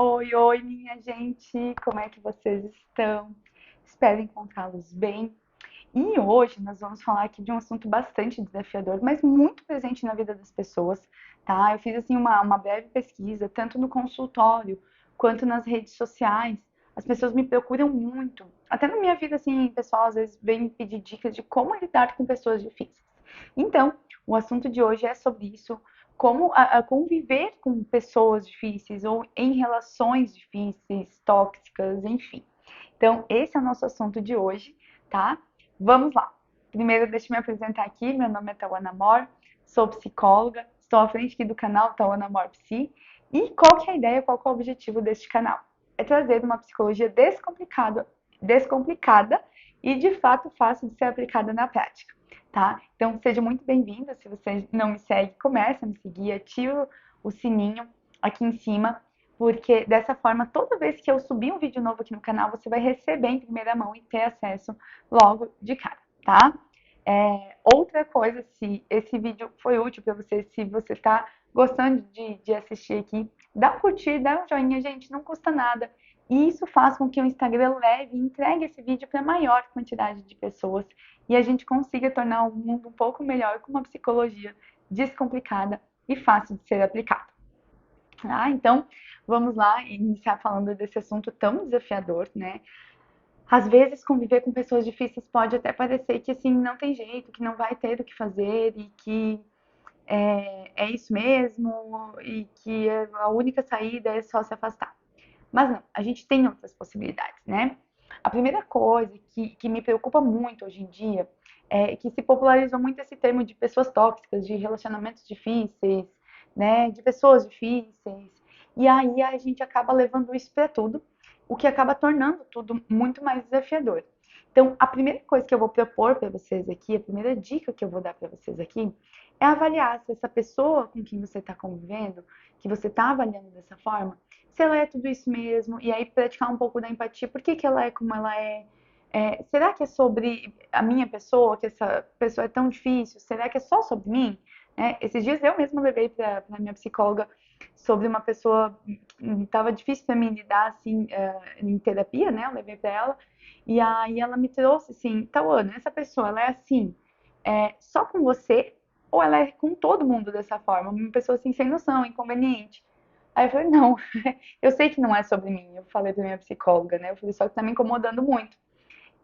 Oi, oi, minha gente, como é que vocês estão? Espero encontrá-los bem. E hoje nós vamos falar aqui de um assunto bastante desafiador, mas muito presente na vida das pessoas, tá? Eu fiz assim uma breve pesquisa, tanto no consultório quanto nas redes sociais. As pessoas me procuram muito, até na minha vida assim, pessoal, às vezes vem me pedir dicas de como lidar com pessoas difíceis. Então, o assunto de hoje é sobre isso, como a conviver com pessoas difíceis ou em relações difíceis, tóxicas, enfim. Então, esse é o nosso assunto de hoje, tá? Vamos lá. Primeiro, deixa eu me apresentar aqui. Meu nome é Tauana Mor, sou psicóloga, estou à frente aqui do canal Tauana Mor Psi. E qual que é a ideia, qual que é o objetivo deste canal? É trazer uma psicologia descomplicada e de fato fácil de ser aplicada na prática, tá? Então, seja muito bem-vinda. Se você não me segue, comece a me seguir, ativa o sininho aqui em cima, porque dessa forma, toda vez que eu subir um vídeo novo aqui no canal, você vai receber em primeira mão e ter acesso logo de cara, tá? Outra coisa, se esse vídeo foi útil para você, se você está gostando de assistir aqui, dá um curtir, dá um joinha, gente, não custa nada. E isso faz com que o Instagram leve e entregue esse vídeo para a maior quantidade de pessoas e a gente consiga tornar o mundo um pouco melhor com uma psicologia descomplicada e fácil de ser aplicada. Então, vamos lá iniciar falando desse assunto tão desafiador, né? Às vezes, conviver com pessoas difíceis pode até parecer que assim não tem jeito, que não vai ter o que fazer e que é isso mesmo e que a única saída é só se afastar. Mas não, a gente tem outras possibilidades, né? A primeira coisa que me preocupa muito hoje em dia é que se popularizou muito esse termo de pessoas tóxicas, de relacionamentos difíceis, né? De pessoas difíceis. E aí a gente acaba levando isso para tudo, o que acaba tornando tudo muito mais desafiador. Então, a primeira coisa que eu vou propor para vocês aqui, a primeira dica que eu vou dar para vocês aqui, é avaliar se essa pessoa com quem você está convivendo, que você está avaliando dessa forma, se ela é tudo isso mesmo, e aí praticar um pouco da empatia, por que ela é como ela é? Será que é sobre a minha pessoa, que essa pessoa é tão difícil? Será que é só sobre mim? Esses dias eu mesma levei para minha psicóloga sobre uma pessoa que estava difícil para mim lidar assim em terapia, né? Eu levei para ela e aí ela me trouxe assim, Tauana, essa pessoa ela é assim, só com você ou ela é com todo mundo dessa forma? Uma pessoa assim sem noção, inconveniente. Aí eu falei, não, eu sei que não é sobre mim. Eu falei pra minha psicóloga, né? Eu falei, só que tá me incomodando muito.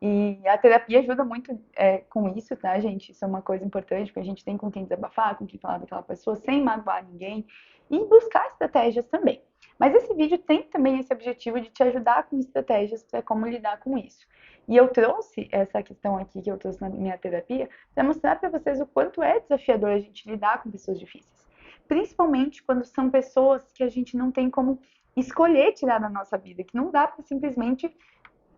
E a terapia ajuda muito com isso, tá, gente? Isso é uma coisa importante, porque a gente tem com quem desabafar, com quem falar daquela pessoa, sem magoar ninguém. E buscar estratégias também. Mas esse vídeo tem também esse objetivo de te ajudar com estratégias para como lidar com isso. E eu trouxe essa questão aqui que eu trouxe na minha terapia para mostrar para vocês o quanto é desafiador a gente lidar com pessoas difíceis. Principalmente quando são pessoas que a gente não tem como escolher tirar da nossa vida, que não dá para simplesmente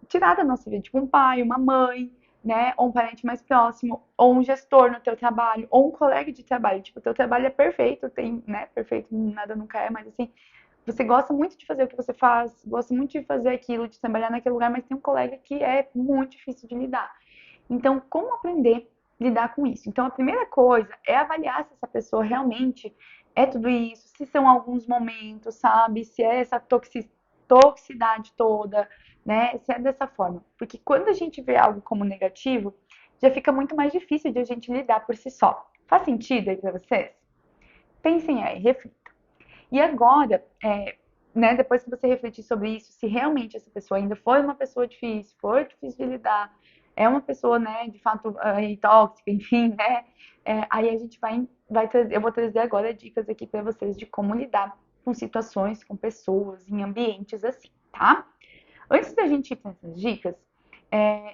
tirar da nossa vida, tipo um pai, uma mãe, né, ou um parente mais próximo, ou um gestor no teu trabalho, ou um colega de trabalho, tipo, o teu trabalho é perfeito, tem, né, perfeito, nada nunca é, mas assim, você gosta muito de fazer o que você faz, gosta muito de fazer aquilo, de trabalhar naquele lugar, mas tem um colega que é muito difícil de lidar. Então, como aprender a lidar com isso? Então, a primeira coisa é avaliar se essa pessoa realmente é tudo isso, se são alguns momentos, sabe? Se é essa toxicidade toda, né? Se é dessa forma. Porque quando a gente vê algo como negativo, já fica muito mais difícil de a gente lidar por si só. Faz sentido aí pra vocês? Pensem aí, reflitam. E agora, né, depois que você refletir sobre isso, se realmente essa pessoa ainda foi uma pessoa difícil, foi difícil de lidar, é uma pessoa, né, de fato, tóxica, enfim, né, aí a gente vai trazer, eu vou trazer agora dicas aqui para vocês de como lidar com situações, com pessoas, em ambientes assim, tá? Antes da gente ir para essas dicas,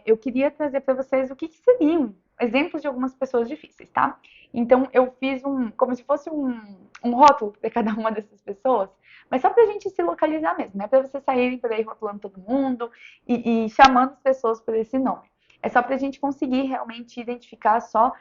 eu queria trazer para vocês o que seriam exemplos de algumas pessoas difíceis, tá? Então, eu fiz como se fosse um rótulo para cada uma dessas pessoas, mas só para a gente se localizar mesmo, né? Para vocês saírem por aí rotulando todo mundo e chamando as pessoas por esse nome. É só para a gente conseguir realmente identificar só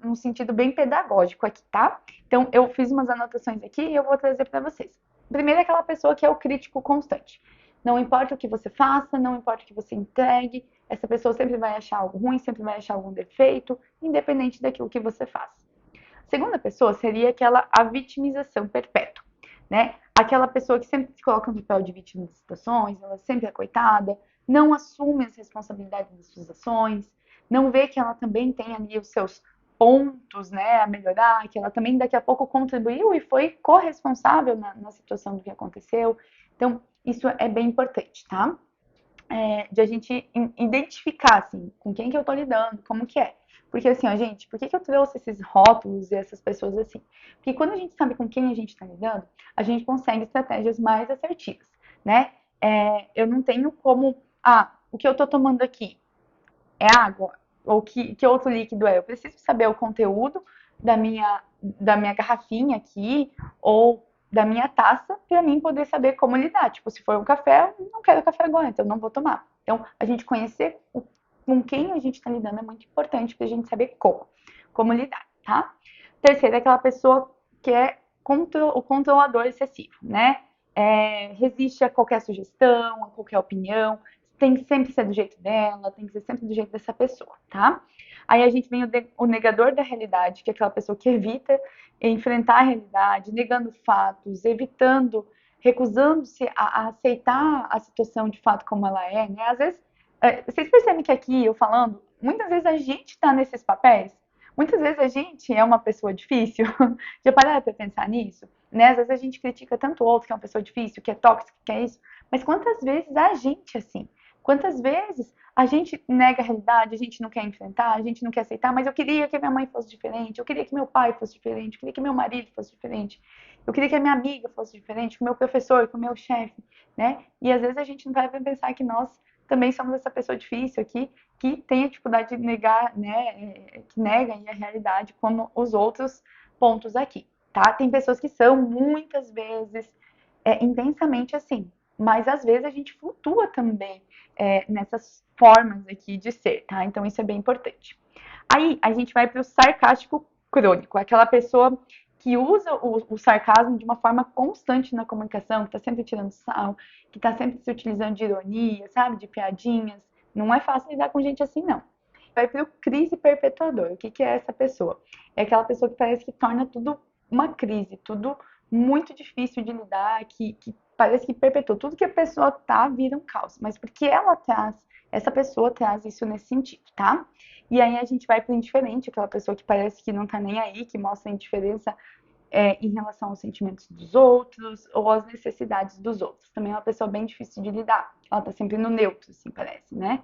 num sentido bem pedagógico aqui, tá? Então, eu fiz umas anotações aqui e eu vou trazer para vocês. Primeiro, aquela pessoa que é o crítico constante. Não importa o que você faça, não importa o que você entregue, essa pessoa sempre vai achar algo ruim, sempre vai achar algum defeito, independente daquilo que você faz. A segunda pessoa seria a vitimização perpétua, né? aquela pessoa que sempre se coloca no papel de vítima de situações, ela sempre é coitada, não assume as responsabilidades das suas ações, não vê que ela também tem ali os seus pontos, né, a melhorar, que ela também daqui a pouco contribuiu e foi corresponsável na situação do que aconteceu. Então, isso é bem importante, tá? De a gente identificar, assim, com quem que eu tô lidando, como que é. Porque assim, ó, gente, por que que eu trouxe esses rótulos e essas pessoas assim? Porque quando a gente sabe com quem a gente está lidando, a gente consegue estratégias mais assertivas, né? Eu não tenho como, o que eu tô tomando aqui é água? Ou que outro líquido é? Eu preciso saber o conteúdo da minha garrafinha aqui, ou da minha taça, para mim poder saber como lidar. Tipo, se for um café, eu não quero café agora, então eu não vou tomar. Então, a gente conhecer com quem a gente está lidando é muito importante para a gente saber como lidar, tá? Terceiro, é aquela pessoa que é o controlador excessivo, né? Resiste a qualquer sugestão, a qualquer opinião, tem que sempre ser do jeito dela, tem que ser sempre do jeito dessa pessoa, tá? Aí a gente vem o negador da realidade, que é aquela pessoa que evita enfrentar a realidade, negando fatos, evitando, recusando-se a aceitar a situação de fato como ela é, né? Às vezes, vocês percebem que aqui eu falando, muitas vezes a gente tá nesses papéis, muitas vezes a gente é uma pessoa difícil. Já pararam pra pensar nisso? Né? Às vezes a gente critica tanto o outro que é uma pessoa difícil, que é tóxico, que é isso, mas quantas vezes a gente assim? Quantas vezes a gente nega a realidade, a gente não quer enfrentar, a gente não quer aceitar, mas eu queria que minha mãe fosse diferente, eu queria que meu pai fosse diferente, eu queria que meu marido fosse diferente, eu queria que a minha amiga fosse diferente, que o meu professor, que o meu chefe, né? E às vezes a gente não vai pensar que nós também somos essa pessoa difícil aqui, que tem a dificuldade de negar, né? Que nega a realidade como os outros pontos aqui, tá? Tem pessoas que são muitas vezes intensamente assim, mas às vezes a gente flutua também nessas formas aqui de ser, tá? Então isso é bem importante. Aí a gente vai para o sarcástico crônico, aquela pessoa que usa o sarcasmo de uma forma constante na comunicação, que está sempre tirando sal, que está sempre se utilizando de ironia, sabe, de piadinhas. Não é fácil lidar com gente assim, não. Vai para o crise perpetuador. O que, que é essa pessoa? É aquela pessoa que parece que torna tudo uma crise, tudo muito difícil de lidar, que parece que perpetua. Tudo que a pessoa tá vira um caos, mas porque essa pessoa traz isso nesse sentido, tá? E aí a gente vai para o indiferente, aquela pessoa que parece que não tá nem aí, que mostra indiferença em relação aos sentimentos dos outros ou às necessidades dos outros. Também é uma pessoa bem difícil de lidar. Ela tá sempre no neutro, assim, parece, né?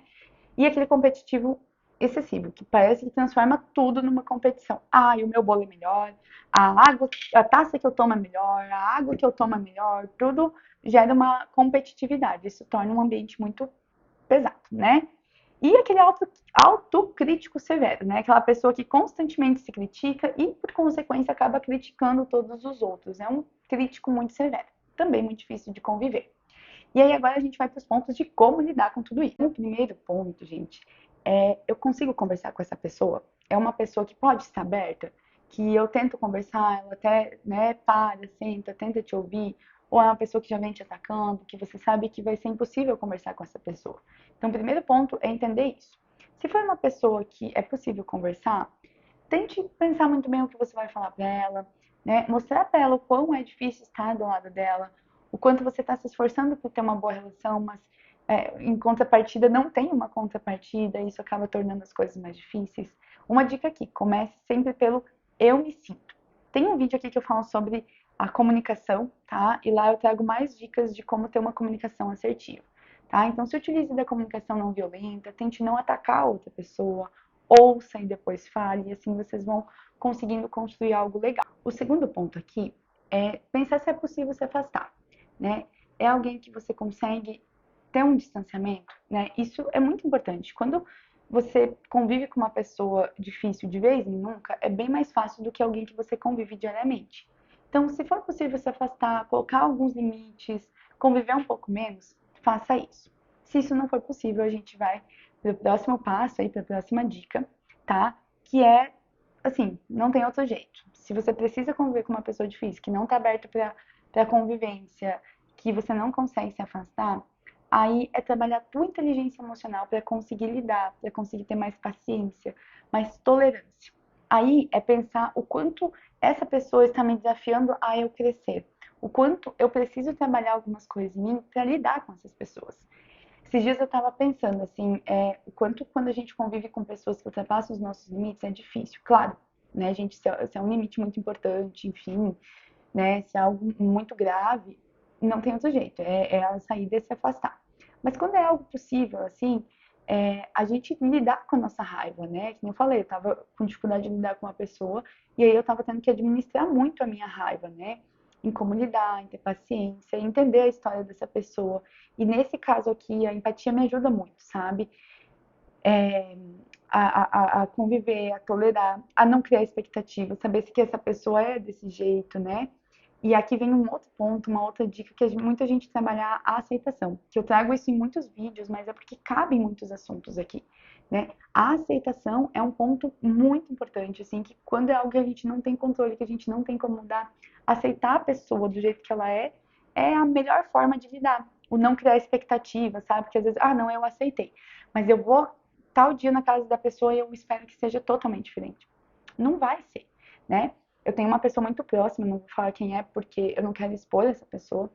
E aquele competitivo excessivo, que parece que transforma tudo numa competição. E o meu bolo é melhor, a água, a taça que eu tomo é melhor, a água que eu tomo é melhor, tudo gera uma competitividade. Isso torna um ambiente muito pesado, né? E aquele autocrítico severo, né? Aquela pessoa que constantemente se critica e, por consequência, acaba criticando todos os outros. É um crítico muito severo, também muito difícil de conviver. E aí agora a gente vai para os pontos de como lidar com tudo isso. O primeiro ponto, gente, eu consigo conversar com essa pessoa? É uma pessoa que pode estar aberta? Que eu tento conversar, ela até, né, para, senta, tenta te ouvir, ou é uma pessoa que já vem te atacando, que você sabe que vai ser impossível conversar com essa pessoa. Então, o primeiro ponto é entender isso. Se for uma pessoa que é possível conversar, tente pensar muito bem o que você vai falar para ela, né? Mostrar para ela o quão é difícil estar do lado dela, o quanto você está se esforçando por ter uma boa relação, mas em contrapartida não tem uma contrapartida, e isso acaba tornando as coisas mais difíceis. Uma dica aqui, comece sempre pelo eu me sinto. Tem um vídeo aqui que eu falo sobre a comunicação, tá? E lá eu trago mais dicas de como ter uma comunicação assertiva, tá? Então se utilize da comunicação não violenta, tente não atacar a outra pessoa, ouça e depois fale, e assim vocês vão conseguindo construir algo legal. O segundo ponto aqui é pensar se é possível se afastar, né? É alguém que você consegue ter um distanciamento, né? Isso é muito importante. Quando você convive com uma pessoa difícil de vez em nunca, é bem mais fácil do que alguém que você convive diariamente. Então, se for possível se afastar, colocar alguns limites, conviver um pouco menos, faça isso. Se isso não for possível, a gente vai para o próximo passo aí, para a próxima dica, tá? Que é, assim, não tem outro jeito. Se você precisa conviver com uma pessoa difícil, que não está aberta para convivência, que você não consegue se afastar, aí é trabalhar a tua inteligência emocional para conseguir lidar, para conseguir ter mais paciência, mais tolerância. Aí é pensar o quanto essa pessoa está me desafiando a eu crescer, o quanto eu preciso trabalhar algumas coisas em mim para lidar com essas pessoas. Esses dias eu estava pensando assim, o quanto quando a gente convive com pessoas que ultrapassam os nossos limites é difícil. Claro, né, gente, se é um limite muito importante, enfim, né, se é algo muito grave, não tem outro jeito, é a saída é se afastar. Mas quando é algo possível, assim, a gente lidar com a nossa raiva, né? Que nem eu falei, eu tava com dificuldade de lidar com uma pessoa, e aí eu tava tendo que administrar muito a minha raiva, né? Em como lidar, em ter paciência, em entender a história dessa pessoa. E nesse caso aqui, a empatia me ajuda muito, sabe? É, a conviver, a tolerar, a não criar expectativa, saber se que essa pessoa é desse jeito, né? E aqui vem um outro ponto, uma outra dica que muita gente trabalhar a aceitação. Que eu trago isso em muitos vídeos, mas é porque cabe em muitos assuntos aqui, né? A aceitação é um ponto muito importante, assim, que quando é algo que a gente não tem controle, que a gente não tem como mudar, aceitar a pessoa do jeito que ela é a melhor forma de lidar. O não criar expectativa, sabe? Porque às vezes, não, eu aceitei, mas eu vou tal dia na casa da pessoa e eu espero que seja totalmente diferente. Não vai ser, né? Eu tenho uma pessoa muito próxima, não vou falar quem é porque eu não quero expor essa pessoa,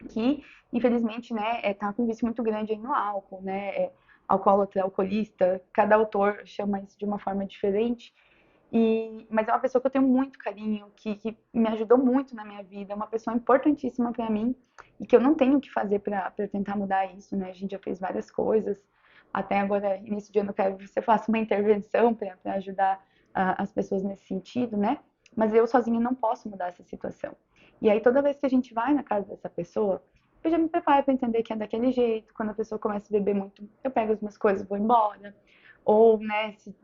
que infelizmente, né, tá com um vício muito grande aí no álcool, né? Alcoólatra, alcoolista, cada autor chama isso de uma forma diferente. Mas é uma pessoa que eu tenho muito carinho, que me ajudou muito na minha vida, é uma pessoa importantíssima para mim e que eu não tenho o que fazer para tentar mudar isso, né? A gente já fez várias coisas, até agora, início de ano, eu quero que você faça uma intervenção para ajudar as pessoas nesse sentido, né? Mas eu sozinha não posso mudar essa situação. E aí, toda vez que a gente vai na casa dessa pessoa, eu já me preparo para entender que é daquele jeito. Quando a pessoa começa a beber muito, eu pego as minhas coisas e vou embora. Ou, né, se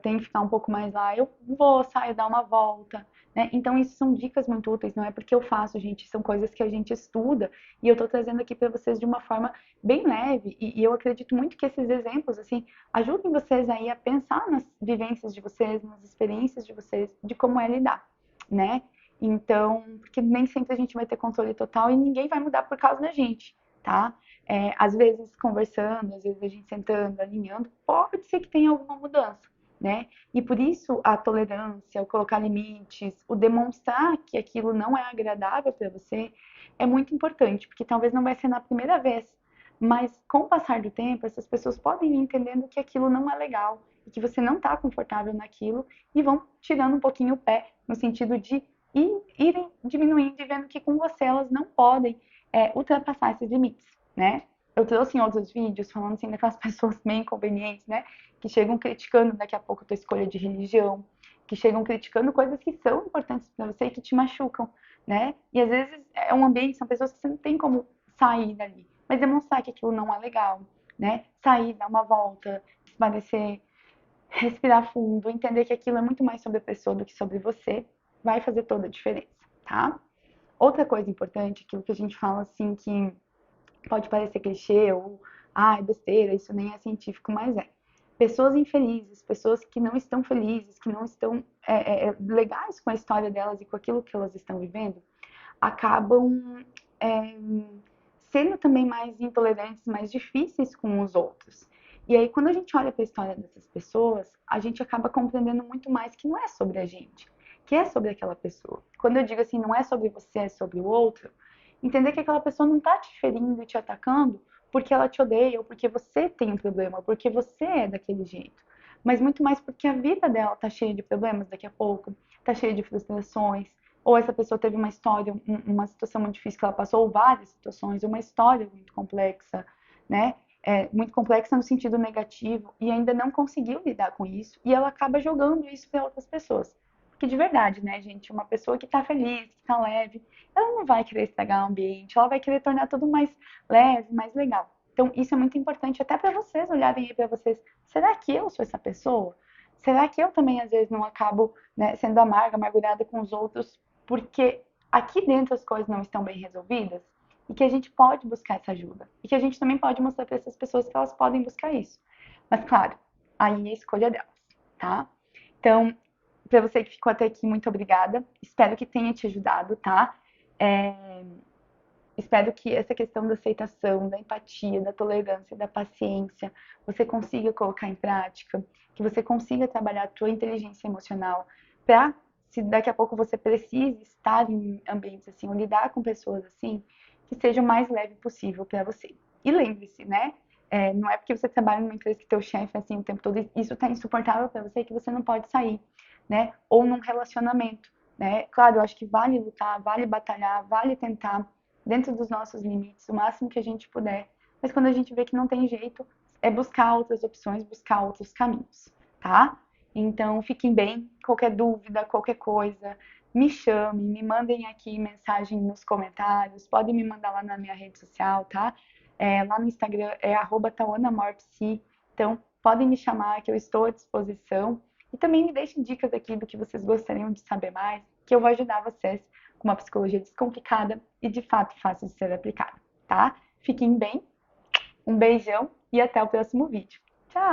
tem que ficar um pouco mais lá, eu vou, saio, dar uma volta, né? Então, isso são dicas muito úteis, não é porque eu faço, gente, são coisas que a gente estuda e eu tô trazendo aqui para vocês de uma forma bem leve e eu acredito muito que esses exemplos, assim, ajudem vocês aí a pensar nas vivências de vocês, nas experiências de vocês, de como é lidar, né? Então, porque nem sempre a gente vai ter controle total e ninguém vai mudar por causa da gente, tá? Às vezes conversando, às vezes a gente sentando, alinhando, pode ser que tenha alguma mudança, né? E por isso a tolerância, o colocar limites, o demonstrar que aquilo não é agradável para você é muito importante, porque talvez não vai ser na primeira vez, mas com o passar do tempo, essas pessoas podem ir entendendo que aquilo não é legal e que você não está confortável naquilo e vão tirando um pouquinho o pé no sentido de irem diminuindo e vendo que com você elas não podem ultrapassar esses limites, né? Eu trouxe em outros vídeos falando assim daquelas pessoas meio inconvenientes, né? Que chegam criticando daqui a pouco a tua escolha de religião, que chegam criticando coisas que são importantes para você e que te machucam, né? E às vezes é um ambiente, são pessoas que você não tem como sair dali, mas demonstrar que aquilo não é legal, né? Sair, dar uma volta, espairecer, respirar fundo, entender que aquilo é muito mais sobre a pessoa do que sobre você, vai fazer toda a diferença, tá? Outra coisa importante, aquilo que a gente fala assim que pode parecer clichê ou é besteira, isso nem é científico, mas é. Pessoas infelizes, pessoas que não estão felizes, que não estão legais com a história delas e com aquilo que elas estão vivendo, acabam é, sendo também mais intolerantes, mais difíceis com os outros. E aí, quando a gente olha para a história dessas pessoas, a gente acaba compreendendo muito mais que não é sobre a gente, que é sobre aquela pessoa. Quando eu digo assim, não é sobre você, é sobre o outro, entender que aquela pessoa não está te ferindo e te atacando porque ela te odeia ou porque você tem um problema, ou porque você é daquele jeito, mas muito mais porque a vida dela está cheia de problemas daqui a pouco, está cheia de frustrações, ou essa pessoa teve uma história, uma situação muito difícil que ela passou, ou várias situações, uma história muito complexa, né? Muito complexa no sentido negativo e ainda não conseguiu lidar com isso e ela acaba jogando isso para outras pessoas. Porque de verdade, né, gente, uma pessoa que tá feliz, que tá leve, ela não vai querer estragar o ambiente, ela vai querer tornar tudo mais leve, mais legal. Então, isso é muito importante até para vocês olharem aí para vocês. Será que eu sou essa pessoa? Será que eu também às vezes não acabo, né, sendo amarga, amargurada com os outros porque aqui dentro as coisas não estão bem resolvidas? E que a gente pode buscar essa ajuda. E que a gente também pode mostrar para essas pessoas que elas podem buscar isso. Mas, claro, aí é a escolha delas, tá? Então, para você que ficou até aqui, muito obrigada. Espero que tenha te ajudado, tá? É, espero que essa questão da aceitação, da empatia, da tolerância, da paciência, você consiga colocar em prática, que você consiga trabalhar a tua inteligência emocional para se daqui a pouco você precisa estar em ambientes assim, ou lidar com pessoas assim, que seja o mais leve possível para você. E lembre-se, né? Não é porque você trabalha numa empresa que teu chefe é assim o tempo todo, isso tá insuportável para você que você não pode sair, né? Ou num relacionamento, né? Claro, eu acho que vale lutar, vale batalhar, vale tentar dentro dos nossos limites, o máximo que a gente puder. Mas quando a gente vê que não tem jeito, é buscar outras opções, buscar outros caminhos, tá? Então, fiquem bem. Qualquer dúvida, qualquer coisa, me chamem, me mandem aqui mensagem nos comentários, podem me mandar lá na minha rede social, tá? Lá no Instagram é @tauanamorpsi. Então, podem me chamar que eu estou à disposição. E também me deixem dicas aqui do que vocês gostariam de saber mais, que eu vou ajudar vocês com uma psicologia descomplicada e de fato fácil de ser aplicada, tá? Fiquem bem, um beijão e até o próximo vídeo. Tchau!